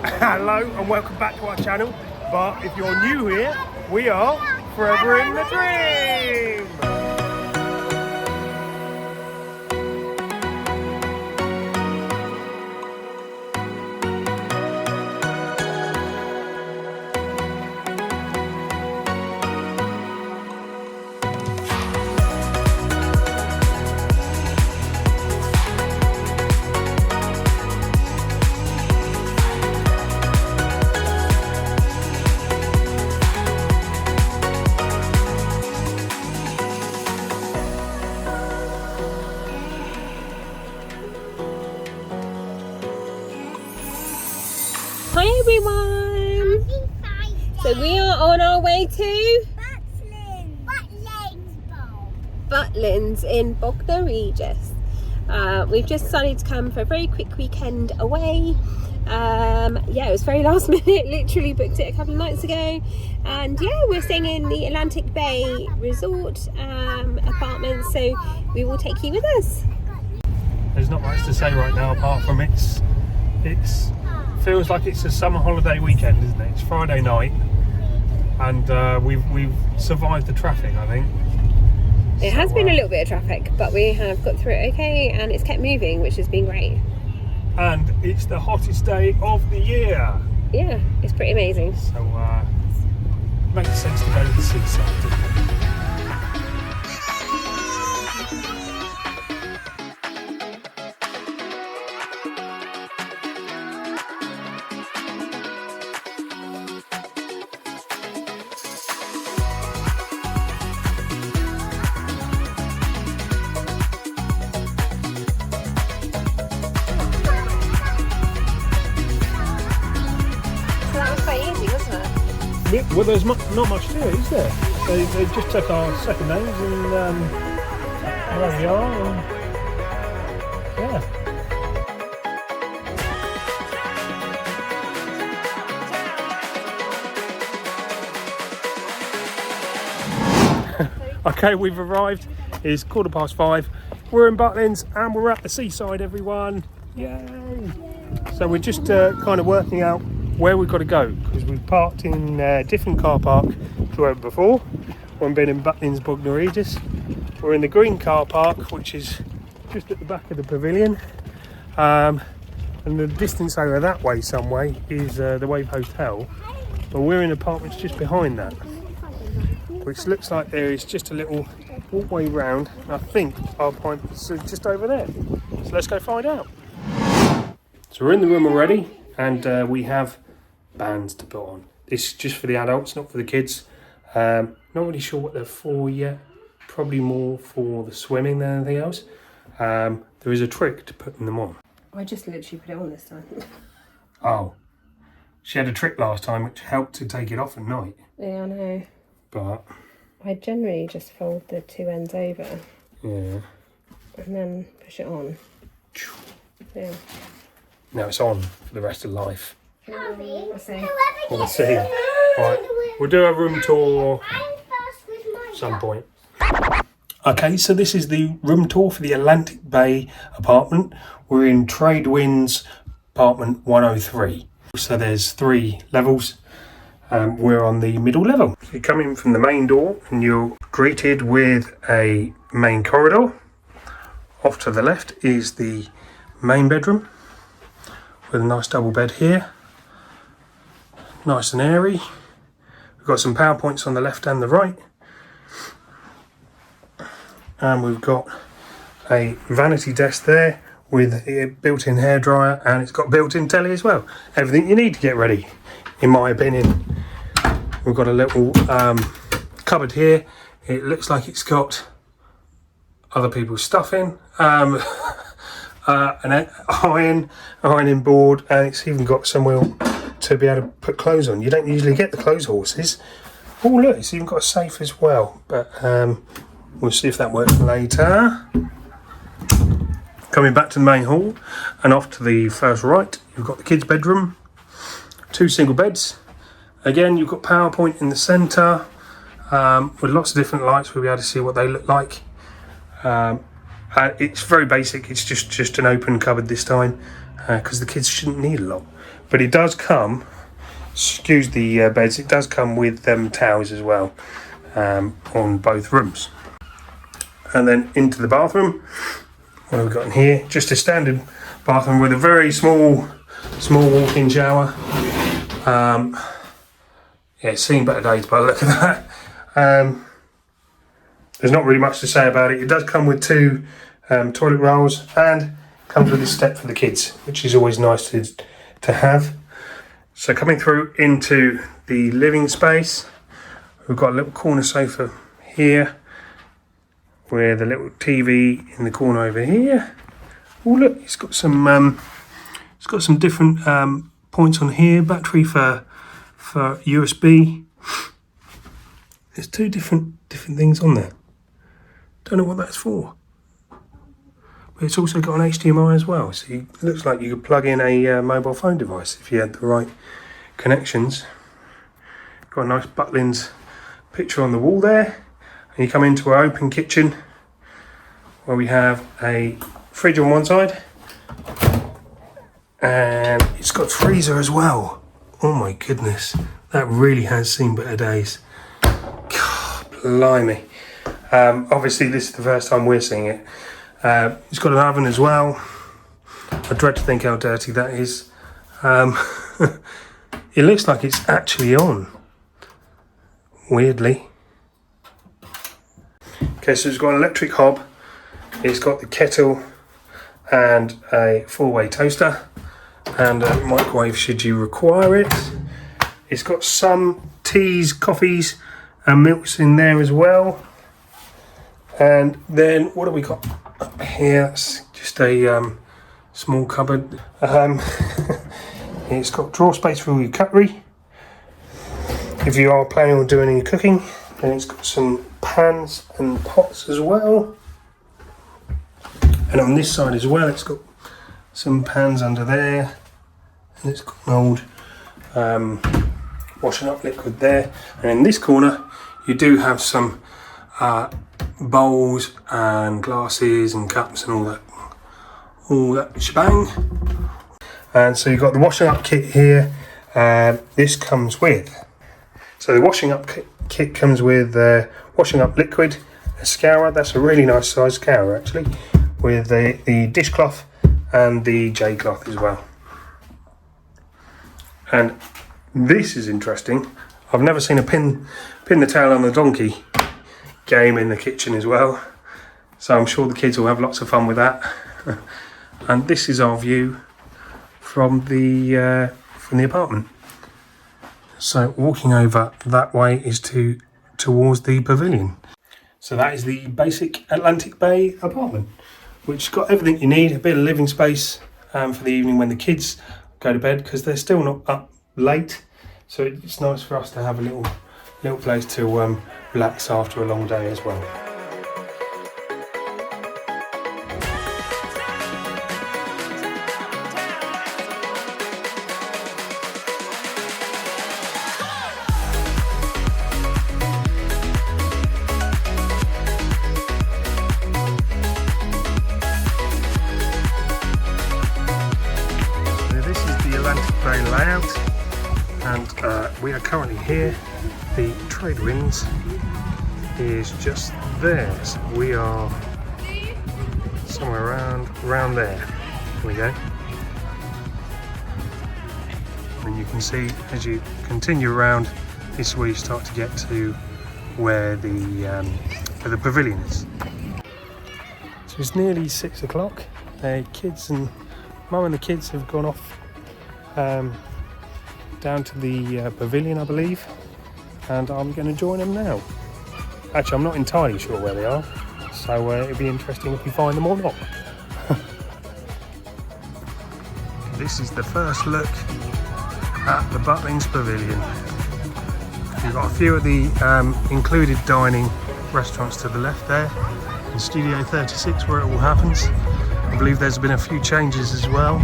Hello and welcome back to our channel. But if you're new here, we are Forever in the Dream. Hi everyone! So we are on our way to Butlins in Bognor Regis. We've just decided to come for a very quick weekend away. Yeah, it was very last minute, literally booked it a couple of nights ago. And yeah, we're staying in the Atlantic Bay Resort apartment, so we will take you with us. There's not much to say right now apart from it's feels like it's a summer holiday weekend, isn't it? It's Friday night and we've survived the traffic, I think. It has been a little bit of traffic, but we have got through it okay, and it's kept moving, which has been great. And it's the hottest day of the year. Yeah, it's pretty amazing. So makes sense to go to the seaside, doesn't it? Well, there's not much to it, is there? They just took our second names and there we are. And, yeah. Okay, we've arrived. It's 5:15. We're in Butlins and we're at the seaside, everyone. Yay! So we're just kind of working out where we've got to go, because we've parked in a different car park to where before. We've been in Butlins Bognor Regis. We're in the green car park, which is just at the back of the pavilion, and the distance over that way some way is the Wave Hotel, but we're in apartments just behind that, which looks like there is just a little walkway round. I think our apartment is just over there, so let's go find out. So we're in the room already, and we have bands to put on. This is just for the adults, not for the kids. Not really sure what they're for yet. Probably more for the swimming than anything else. There is a trick to putting them on. I just literally put it on this time. Oh. She had a trick last time which helped to take it off at night. Yeah, I know. But I generally just fold the two ends over. Yeah. And then push it on. Yeah. Now it's on for the rest of life. We'll see. We'll see. Right, we'll do a room tour at some point. Okay, so this is the room tour for the Atlantic Bay apartment. We're in Day-1's apartment 103. So there's 3 levels. We're on the middle level. You come in from the main door and you're greeted with a main corridor. Off to the left is the main bedroom, with a nice double bed here. Nice and airy. We've got some power points on the left and the right. And we've got a vanity desk there with a built-in hairdryer, and it's got built-in telly as well. Everything you need to get ready, in my opinion. We've got a little cupboard here. It looks like it's got other people's stuff in. An ironing board, and it's even got somewhere to be able to put clothes on. You don't usually get the clothes horses. Oh look, it's even got a safe as well, but we'll see if that works later. Coming back to the main hall and off to the first right, you've got the kids' bedroom, 2 single beds. Again, you've got PowerPoint in the centre with lots of different lights. We'll be able to see what they look like. It's very basic. It's just an open cupboard this time because the kids shouldn't need a lot. but it does come, excuse the beds, it does come with towels as well on both rooms. And then into the bathroom. What have we got in here? Just a standard bathroom with a very small walk-in shower. Yeah, it's seen better days, but look at that. There's not really much to say about it. It does come with 2 toilet rolls and comes with a step for the kids, which is always nice to have. So coming through into the living space, we've got a little corner sofa here with a little TV in the corner over here. Oh look, it's got some different points on here. Battery for USB. There's 2 different things on there. Don't know what that's for. But it's also got an HDMI as well. So it looks like you could plug in a mobile phone device if you had the right connections. Got a nice Butlins picture on the wall there. And you come into our open kitchen where we have a fridge on one side. And it's got a freezer as well. Oh my goodness. That really has seen better days. God, blimey. Obviously this is the first time we're seeing it. It's got an oven as well. I dread to think how dirty that is. It looks like it's actually on, weirdly. Okay, so it's got an electric hob. It's got the kettle and a 4-way toaster and a microwave should you require it. It's got some teas, coffees and milks in there as well. And then what have we got up here? It's just a small cupboard. It's got drawer space for all your cutlery. If you are planning on doing any cooking, then it's got some pans and pots as well. And on this side as well, it's got some pans under there. And it's got an old washing up liquid there. And in this corner, you do have some bowls and glasses and cups and all that shebang. And so you've got the washing up kit here. This comes with, so the washing up kit comes with washing up liquid, a scourer. That's a really nice size scourer actually, with the dishcloth and the J cloth as well. And this is interesting. I've never seen a pin the tail on the donkey game in the kitchen as well. So I'm sure the kids will have lots of fun with that. And this is our view from the apartment. So walking over that way is towards the pavilion. So that is the basic Atlantic Bay apartment, which got everything you need, a bit of living space for the evening when the kids go to bed, because they're still not up late. So it's nice for us to have a little place to relax after a long day as well. This is the Atlantic Bay layout, and we are currently here. The trade winds is just there, so we are somewhere around there. Here we go. And you can see as you continue around, this is where you start to get to where the pavilion is. So it's nearly 6 o'clock. Kids and Mum and the kids have gone off down to the pavilion, I believe, and I'm going to join them now. Actually, I'm not entirely sure where they are, so it'll be interesting if we find them or not. This is the first look at the Butlins Pavilion. You've got a few of the included dining restaurants to the left there, in Studio 36 where it all happens. I believe there's been a few changes as well.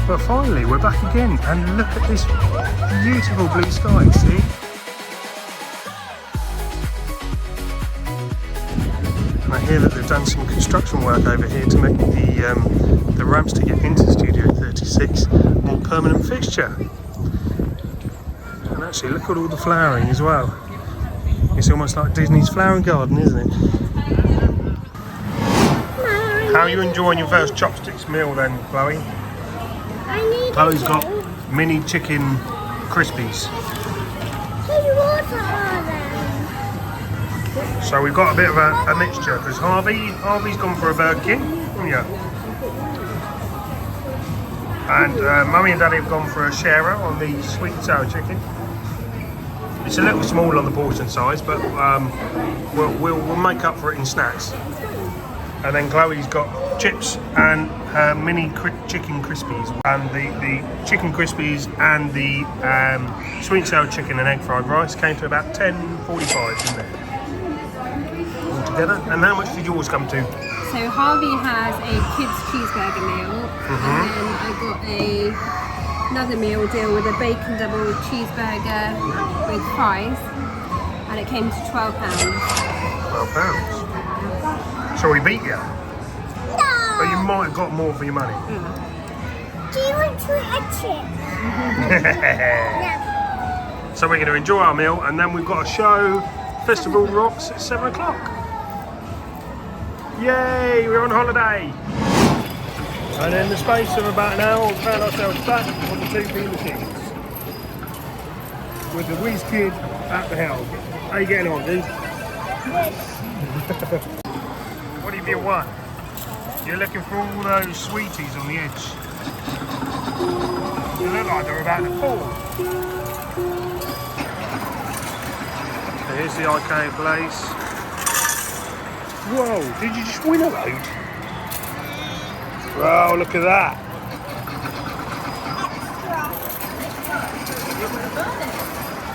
But finally we're back again, and look at this beautiful blue sky, see? And hear that they've done some construction work over here to make the ramps to get into Studio 36 more permanent fixture. And actually, look at all the flowering as well. It's almost like Disney's flower garden, isn't it? How are you enjoying your first chopsticks meal then, Chloe? Chloe's got mini chicken crispies. So we've got a bit of a mixture because Harvey's gone for a Burger King, yeah. And Mummy and Daddy have gone for a sharer on the sweet and sour chicken. It's a little small on the portion size, but we'll make up for it in snacks. And then Chloe's got chips and her mini chicken crispies, and the chicken crispies and the sweet and sour chicken and egg fried rice came to about $10.45, didn't it? All together. And how much did yours come to? So Harvey has a kids cheeseburger meal, and then I got another meal deal with a bacon double cheeseburger with fries, and it came to £12. £12. So we beat you. No. But you might have got more for your money. Do you want to eat a chip? No. So we're going to enjoy our meal, and then we've got a show, Festival Rocks, at 7 o'clock. Yay, we're on holiday. And in the space of about an hour, we found ourselves back on the 2p machines. With the Whiz Kid at the helm. How you getting on, dude? What have you won? You're looking for all those sweeties on the edge. They look like they're about to fall. So here's the arcade place. Whoa, did you just win a load? Wow, look at that.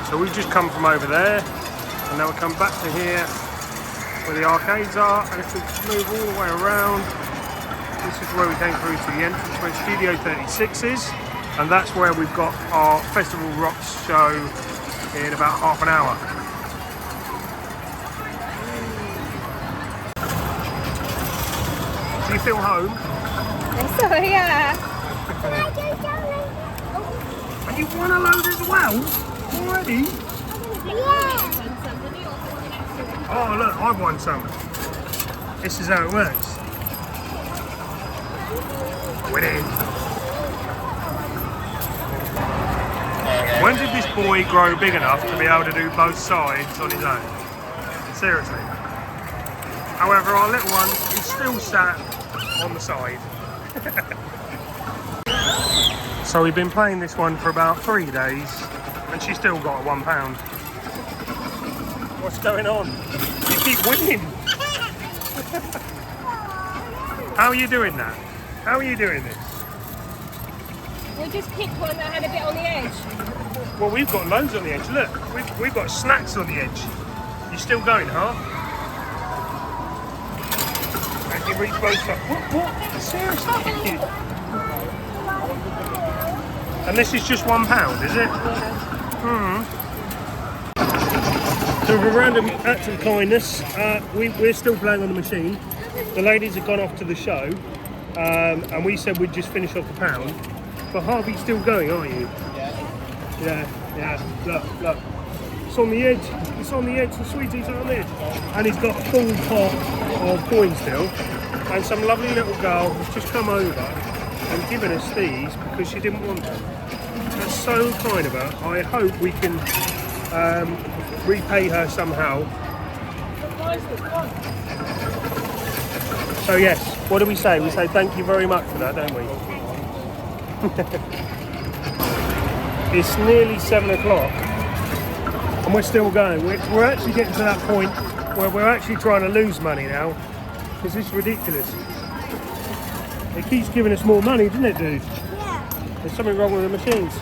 So we've just come from over there, and now we come back to here where the arcades are, and if we move all the way around, this is where we came through to the entrance where Studio 36 is, and that's where we've got our Festival Rocks show in about half an hour. Do you feel home? So yeah. And you won a load as well? Already? Yeah. Oh look, I've won some. This is how it works. Winning. When did this boy grow big enough to be able to do both sides on his own? Seriously. However, our little one is still sat on the side. So we've been playing this one for about 3 days, and she's still got a £1. What's going on? You keep winning. How are you doing that? How are you doing this? We just picked one that had a bit on the edge. Well, we've got loads on the edge. Look, we've got snacks on the edge. You still going, huh? And you reach both sides. What? Seriously? And this is just £1, is it? So for a random act of kindness, we're still playing on the machine. The ladies have gone off to the show, and we said we'd just finish off the £1. But Harvey's still going, aren't you? Yeah. Look. It's on the edge. It's on the edge. The sweeties are on the edge. And he's got a full pot of coins still. And some lovely little girl has just come over and given us these because she didn't want them. That's so kind of her. I hope we can repay her somehow. So yes, what do we say? We say thank you very much for that, don't we? It's nearly 7 o'clock and we're still going. We're actually getting to that point where we're actually trying to lose money now because it's ridiculous. It keeps giving us more money, doesn't it, dude? Yeah. There's something wrong with the machines.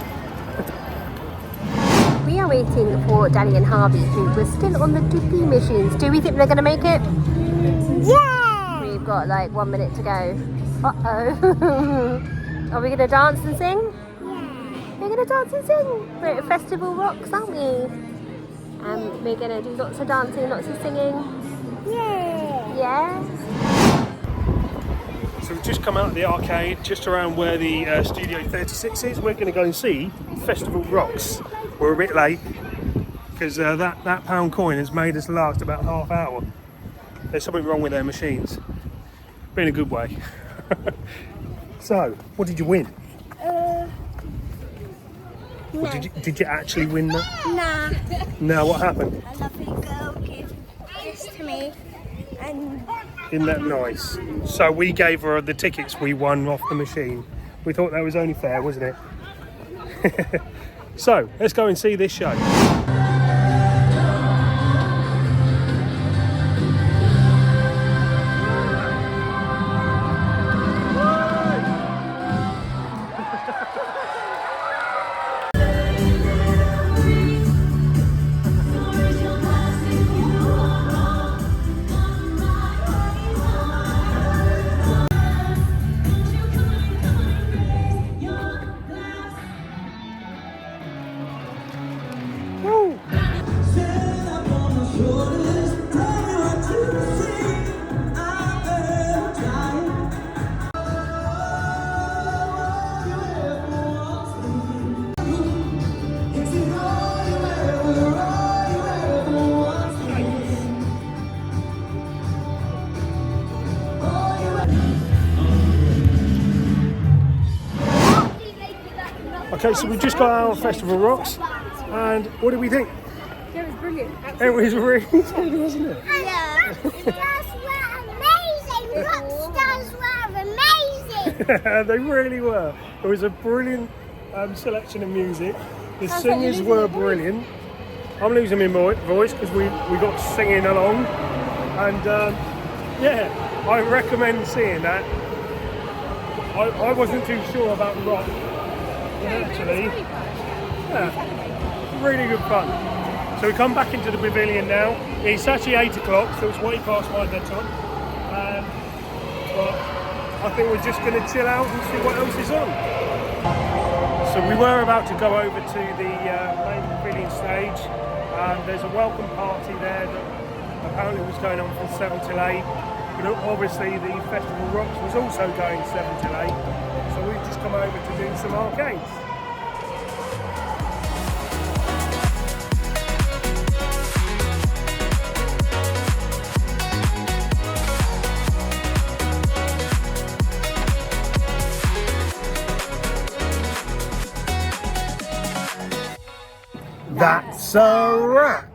We are waiting for Daddy and Harvey, who were still on the 2p machines. Do we think they're going to make it? Yeah. We've got like 1 minute to go. Uh-oh. Are we going to dance and sing? Yeah. We're going to dance and sing. We're at Festival Rocks, aren't we? And we're going to do lots of dancing, lots of singing. Yeah. Yes. So we've just come out of the arcade, just around where the Studio 36 is. We're going to go and see Festival Rocks. We're a bit late because that pound coin has made us last about half hour. There's something wrong with their machines. But in a good way. So, what did you win? No. Did you actually win that? Nah. No, what happened? A lovely girl gave this to me, and Isn't that nice? So we gave her the tickets we won off the machine. We thought that was only fair, wasn't it? So, let's go and see this show. Woo! Okay, so we just got out of Festival Rocks, and what did we think? It was brilliant. It was really good, wasn't it? yeah, stars were amazing. Rock stars were amazing. They really were. It was a brilliant selection of music. The singers were brilliant. I'm losing my voice because we got singing along, and yeah, I recommend seeing that. I wasn't too sure about rock, but actually, yeah, really good fun. So we come back into the pavilion now. It's actually 8 o'clock, so it's way past my bedtime. But I think we're just going to chill out and see what else is on. So we were about to go over to the main pavilion stage. There's a welcome party there that apparently was going on from 7 till 8. But obviously the Festival Rocks was also going 7 till 8. So we've just come over to do some arcades. That's a wrap!